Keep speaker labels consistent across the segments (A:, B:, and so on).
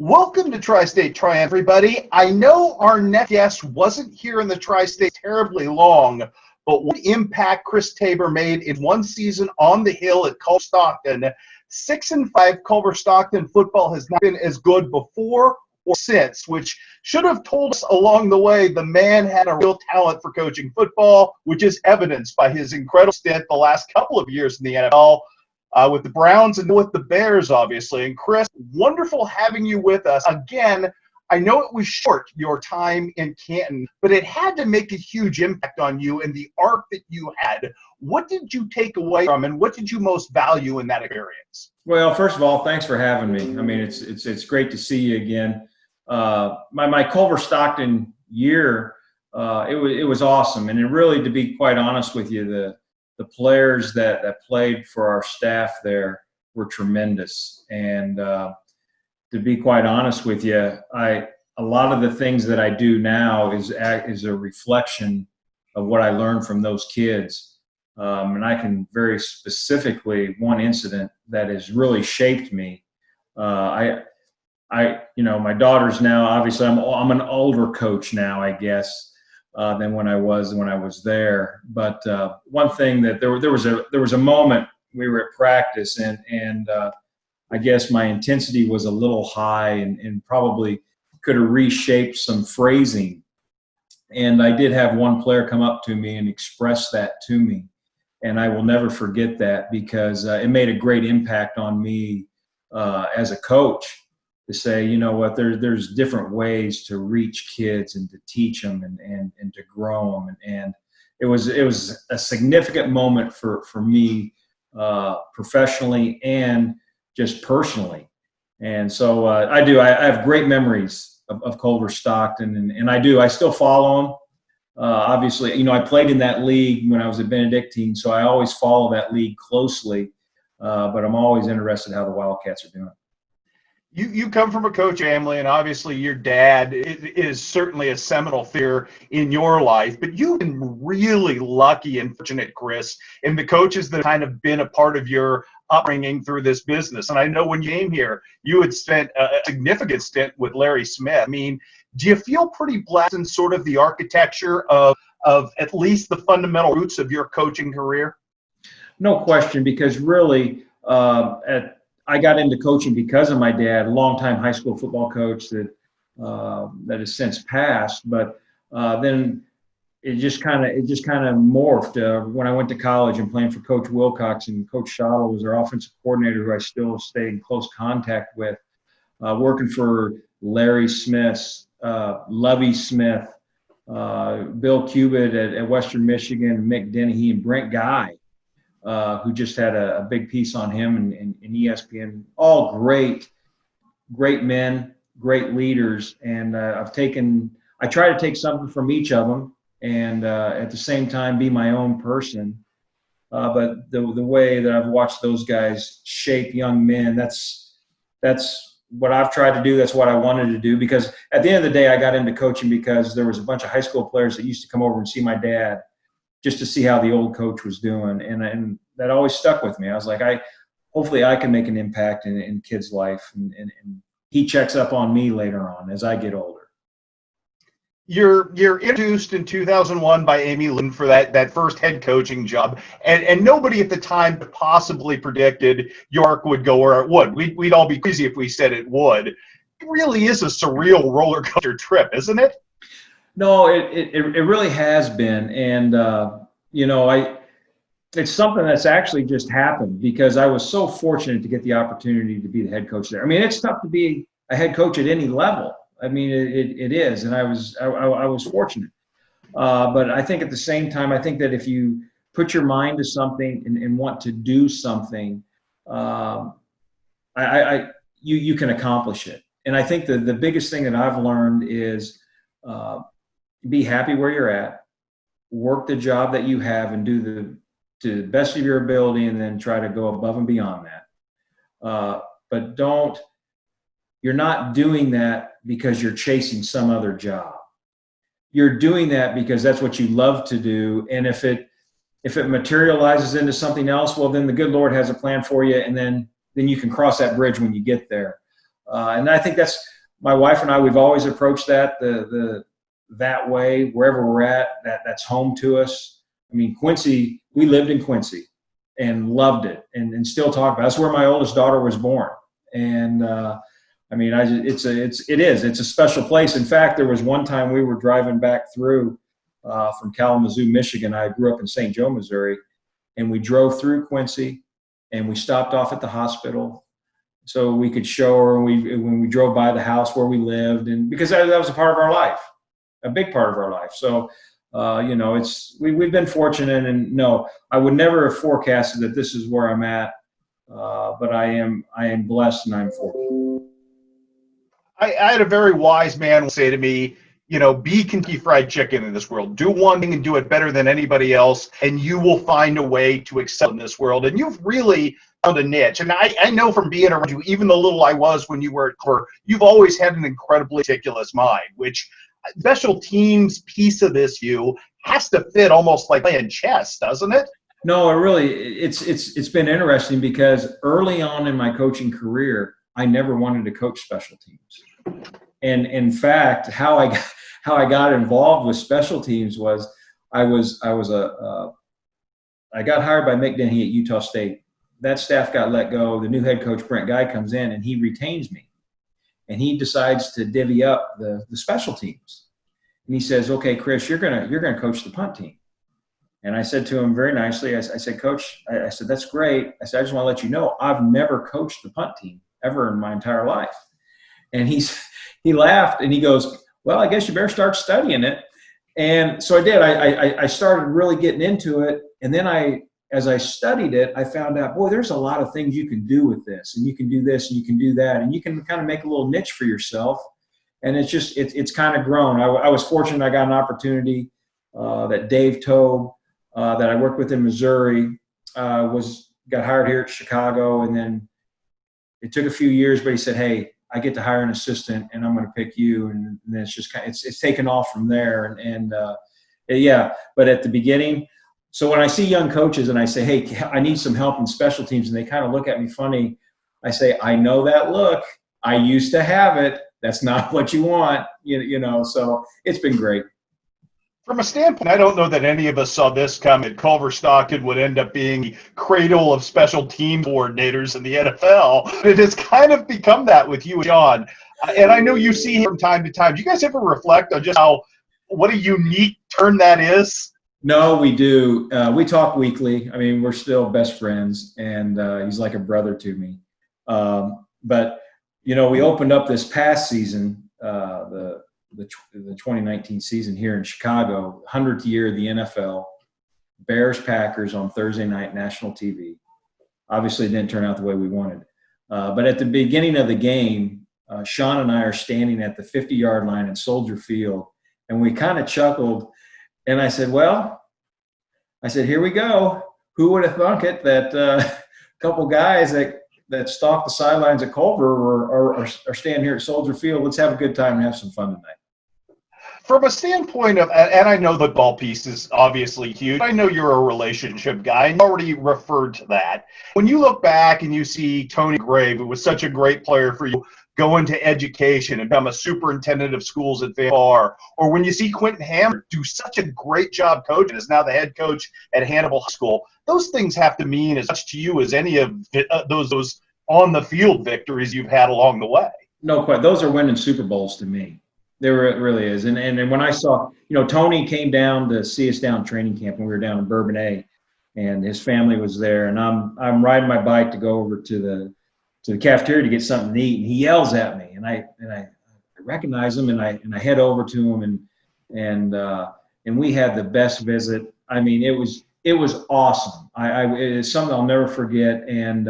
A: Welcome to Tri-State Triumph, everybody. I know our next guest wasn't here in the Tri-State terribly long, but what impact Chris Tabor made in one season on the hill at Culver Stockton. 6-5 Culver Stockton football has not been as good before or since, which should have told us along the way the man had a real talent for coaching football, which is evidenced by his incredible stint the last couple of years in the NFL. With the Browns and with the Bears, obviously. And Chris, wonderful having you with us. Again, I know it was short, your time in Canton, but it had to make a huge impact on you and the arc that you had. What did you take away from and what did you most value in that experience?
B: Well, first of all, thanks for having me. I mean, it's great to see you again. My Culver Stockton year, it was awesome. And it really, to be quite honest with you, the players that played for our staff there were tremendous. And to be quite honest with you, a lot of the things that I do now is a reflection of what I learned from those kids. And I can very specifically, one incident that has really shaped me. My daughter's now, obviously I'm an older coach now, I guess. Than when I was there. But one thing that there was a moment we were at practice and I guess my intensity was a little high and probably could have reshaped some phrasing. And I did have one player come up to me and express that to me. And I will never forget that because it made a great impact on me as a coach. To say, you know what, there's different ways to reach kids and to teach them and to grow them. And it was a significant moment for me professionally and just personally. And so I have great memories of Culver Stockton and I still follow them. Obviously, I played in that league when I was at Benedictine, so I always follow that league closely. But I'm always interested in how the Wildcats are doing.
A: You come from a coach family, and obviously your dad is certainly a seminal figure in your life, but you've been really lucky and fortunate, Chris, in the coaches that have kind of been a part of your upbringing through this business. And I know when you came here, you had spent a significant stint with Larry Smith. I mean, do you feel pretty blessed in sort of the architecture of at least the fundamental roots of your coaching career?
B: No question, because really I got into coaching because of my dad, a longtime high school football coach that has since passed. But then it just kind of morphed when I went to college and playing for Coach Wilcox, and Coach Schottle was our offensive coordinator, who I still stay in close contact with. Working for Larry Smith, Lovey Smith, Bill Cubitt at Western Michigan, Mick Dennehy, and Brent Guy. Who just had a big piece on him and ESPN. All great men, great leaders. And I try to take something from each of them and at the same time be my own person. But the way that I've watched those guys shape young men, that's what I've tried to do. That's what I wanted to do, because at the end of the day, I got into coaching because there was a bunch of high school players that used to come over and see my dad, just to see how the old coach was doing. And that always stuck with me. I was like, hopefully I can make an impact in kids' life. And he checks up on me later on as I get older.
A: You're introduced in 2001 by Amy Lynn for that first head coaching job. And nobody at the time possibly predicted York would go where it would. We'd all be crazy if we said it would. It really is a surreal roller coaster trip, isn't it?
B: No, it really has been. And, it's something that's actually just happened because I was so fortunate to get the opportunity to be the head coach there. I mean, it's tough to be a head coach at any level. I mean, it is. And I was fortunate. But I think at the same time, I think that if you put your mind to something and want to do something, you can accomplish it. And I think the biggest thing that I've learned is, be happy where you're at, work the job that you have and do to the best of your ability, and then try to go above and beyond that. But you're not doing that because you're chasing some other job. You're doing that because that's what you love to do. And if it materializes into something else, well, then the good Lord has a plan for you. And then you can cross that bridge when you get there. And I think that's my wife and I. We've always approached that that way. Wherever we're at, that's home to us. I mean, Quincy. We lived in Quincy and loved it, and still talk about it. That's where my oldest daughter was born. And I mean, it's a special place. In fact, there was one time we were driving back through from Kalamazoo, Michigan. I grew up in St. Joe, Missouri, and we drove through Quincy, and we stopped off at the hospital so we could show her when we drove by the house where we lived, and because that was a part of our life, a big part of our life. So, you know, we've been fortunate, and no, I would never have forecasted that this is where I'm at, but I am blessed and I'm fortunate.
A: I had a very wise man say to me, you know, be Kentucky Fried Chicken in this world. Do one thing and do it better than anybody else, and you will find a way to excel in this world. And you've really found a niche. And I know from being around you, even the little I was when you were at Clear, you've always had an incredibly meticulous mind, which special teams piece of this view has to fit almost like playing chess, doesn't it?
B: No, it's been interesting because early on in my coaching career, I never wanted to coach special teams. And in fact, how I got involved with special teams was I got hired by Mick Denny at Utah State. That staff got let go. The new head coach, Brent Guy, comes in and he retains me. And he decides to divvy up the special teams. And he says, okay, Chris, you're gonna coach the punt team. And I said to him very nicely, I said, Coach, I said, that's great. I said, I just want to let you know, I've never coached the punt team ever in my entire life. And he laughed and he goes, well, I guess you better start studying it. And so I did. I started really getting into it. And then as I studied it, I found out, boy, there's a lot of things you can do with this, and you can do this and you can do that. And you can kind of make a little niche for yourself. And it's kind of grown. I was fortunate. I got an opportunity that Dave Tobe, that I worked with in Missouri, got hired here at Chicago. And then it took a few years, but he said, hey, I get to hire an assistant and I'm going to pick you. And then it's just it's taken off from there. Yeah, but at the beginning, so when I see young coaches and I say, hey, I need some help in special teams, and they kind of look at me funny, I say, I know that look. I used to have it. That's not what you want, you know, so it's been great.
A: From a standpoint, I don't know that any of us saw this coming. Culver Stockton would end up being the cradle of special team coordinators in the NFL. It has kind of become that with you and John. And I know you see him from time to time. Do you guys ever reflect on just what a unique turn that is?
B: No, we do. We talk weekly. I mean, we're still best friends, and he's like a brother to me. But, you know, we opened up this past season, the 2019 season here in Chicago, 100th year of the NFL, Bears-Packers on Thursday night, national TV. Obviously, it didn't turn out the way we wanted. But at the beginning of the game, Sean and I are standing at the 50-yard line in Soldier Field, and we kind of chuckled. And I said, here we go. Who would have thunk it that a couple guys that stalked the sidelines at Culver are standing here at Soldier Field. Let's have a good time and have some fun tonight.
A: From a standpoint of, and I know the football piece is obviously huge. I know you're a relationship guy, and you already referred to that. When you look back and you see Tony Grave, who was such a great player for you, go into education and become a superintendent of schools at Tabor, or when you see Quentin Hammer do such a great job coaching, is now the head coach at Hannibal High School, those things have to mean as much to you as any of those on-the-field victories you've had along the way.
B: No, quite. Those are winning Super Bowls to me. There it really is. And when I saw, you know, Tony came down to see us down training camp when we were down in Bourbonnais, and his family was there, and I'm riding my bike to go over to the cafeteria to get something to eat, and he yells at me, and I recognize him, and I head over to him, and we had the best visit. I mean, it was awesome. It's something I'll never forget. And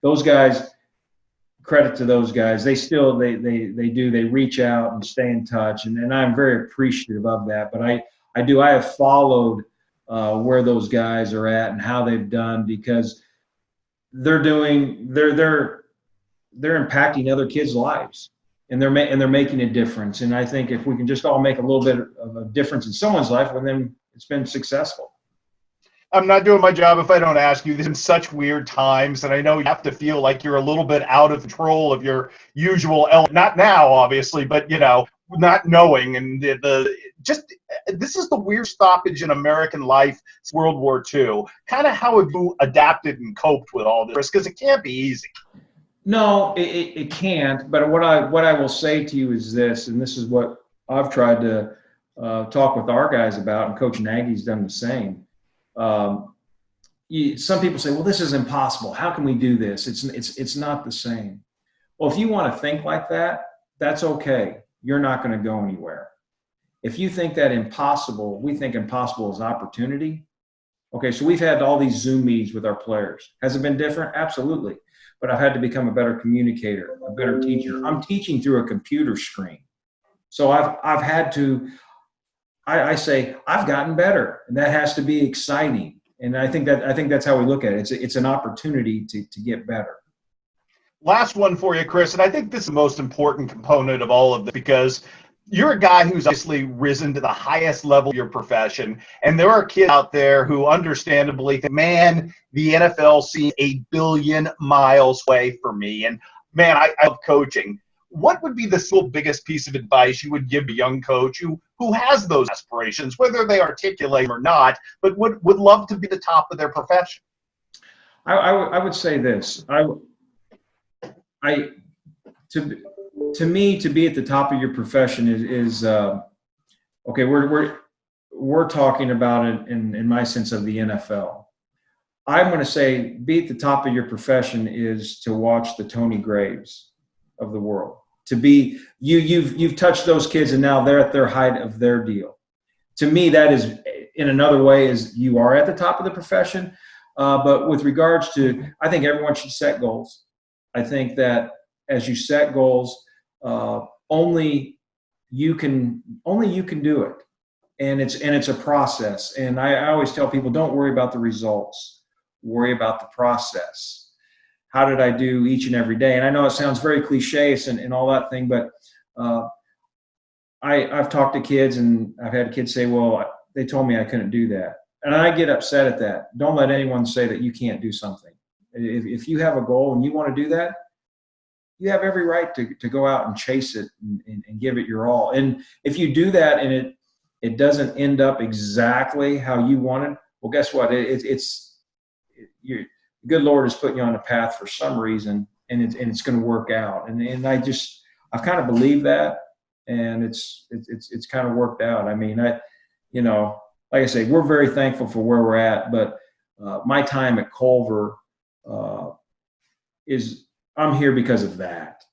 B: those guys, credit to those guys. They still they reach out and stay in touch, and I'm very appreciative of that. But I have followed where those guys are at and how they've done, because they're impacting other kids' lives, and they're making a difference. And I think if we can just all make a little bit of a difference in someone's life, well, then it's been successful.
A: I'm not doing my job if I don't ask you. This in such weird times, and I know you have to feel like you're a little bit out of control of your usual element. Not now, obviously, but not knowing and the just this is the weird stoppage in American life since World War II. Kind of how have you adapted and coped with all this? Because it can't be easy.
B: No, it can't. But what I will say to you is this, and this is what I've tried to talk with our guys about, and Coach Nagy's done the same. Some people say, well, this is impossible. How can we do this? It's not the same. Well, if you want to think like that, that's okay. You're not going to go anywhere. If you think that impossible, we think impossible is opportunity. Okay, so we've had all these Zoom meetings with our players. Has it been different? Absolutely. But I've had to become a better communicator, a better teacher. I'm teaching through a computer screen. So I've had to, I say, I've gotten better, and that has to be exciting. And I think that's how we look at it. It's an opportunity to get better.
A: Last one for you, Chris, and I think this is the most important component of all of this because you're a guy who's obviously risen to the highest level of your profession, and there are kids out there who understandably think, man, the NFL seems 8 billion miles away from me, and man, I love coaching. What would be the single biggest piece of advice you would give a young coach who has those aspirations, whether they articulate them or not, but would love to be the top of their profession?
B: I would say this. To me, to be at the top of your profession is okay. We're talking about it in my sense of the NFL. I'm going to say be at the top of your profession is to watch the Tony Graves of the world. To be you've touched those kids and now they're at their height of their deal. To me, that is in another way is you are at the top of the profession. But with regards to, I think everyone should set goals. I think that as you set goals, only you can do it, and it's a process. And I always tell people, don't worry about the results, worry about the process. How did I do each and every day? And I know it sounds very cliche and all that thing, but I've talked to kids and I've had kids say, well, they told me I couldn't do that. And I get upset at that. Don't let anyone say that you can't do something. If you have a goal and you want to do that, you have every right to go out and chase it and give it your all. And if you do that and it doesn't end up exactly how you wanted, well, guess what? The good Lord is putting you on a path for some reason, and it's going to work out. And I've kind of believed that, and it's kind of worked out. I mean, like I say, we're very thankful for where we're at, but my time at Culver I'm here because of that.